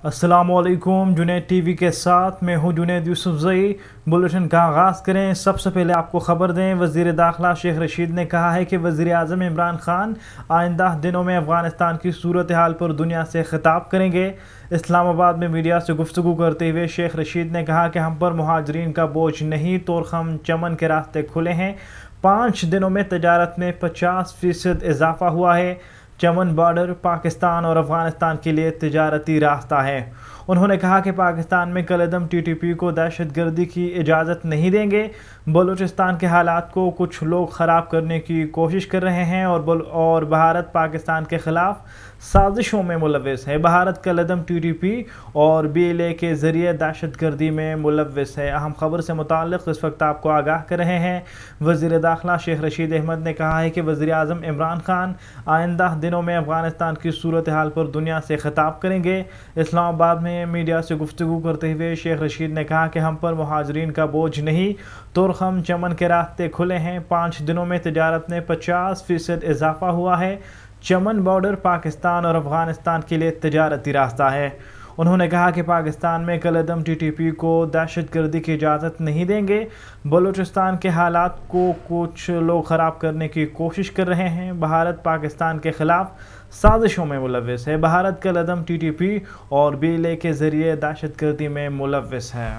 अस्सलामुअलैकुम। जुनैद टीवी के साथ मैं हूं जुनैद यूसुफजई। बुलेटिन का आगाज़ करें। सबसे पहले आपको ख़बर दें, वज़ीर दाखिला शेख रशीद ने कहा है कि वज़ीर आज़म इमरान ख़ान आइंदा दिनों में अफ़गानिस्तान की सूरत हाल पर दुनिया से ख़िताब करेंगे। इस्लामाबाद में मीडिया से गुफ्तगू करते हुए शेख रशीद ने कहा कि हम पर मुहाजिरीन का बोझ नहीं, तोरखम चमन के रास्ते खुले हैं। 5 दिनों में तजारत में 50% इजाफा हुआ है। चमन बॉर्डर पाकिस्तान और अफ़गानिस्तान के लिए तिजारती रास्ता है। उन्होंने कहा कि पाकिस्तान में कलअदम TTP को दहशतगर्दी की इजाज़त नहीं देंगे। बलूचिस्तान के हालात को कुछ लोग ख़राब करने की कोशिश कर रहे हैं और भारत पाकिस्तान के ख़िलाफ़ साजिशों में मुलव्विस है। भारत कलअदम TTP और BLA के ज़रिए दहशतगर्दी में मुलव्विस है। अहम खबर से मुताल्लिक़ इस वक्त आपको आगाह कर रहे हैं। वज़ीर दाखिला शेख रशीद अहमद ने कहा है कि वज़ीर आज़म इमरान ख़ान आइंदा दिनों में अफ़गानिस्तान की सूरत हाल पर दुनिया से ख़िताब करेंगे। इस्लामाबाद में मीडिया से गुफ्तगू करते हुए शेख रशीद ने कहा कि हम पर मुहाजिरीन का बोझ नहीं, तुरखम चमन के रास्ते खुले हैं। 5 दिनों में तजारत में 50% इजाफा हुआ है। चमन बॉर्डर पाकिस्तान और अफ़गानिस्तान के लिए तजारती रास्ता है। उन्होंने कहा कि पाकिस्तान में कलअदम TTP को दहशतगर्दी की इजाज़त नहीं देंगे। बलूचिस्तान के हालात को कुछ लोग ख़राब करने की कोशिश कर रहे हैं। भारत पाकिस्तान के ख़िलाफ़ साजिशों में मुलव्विस है। भारत कलअदम TTP और BLA के ज़रिए दहशतगर्दी में मुलव्विस है।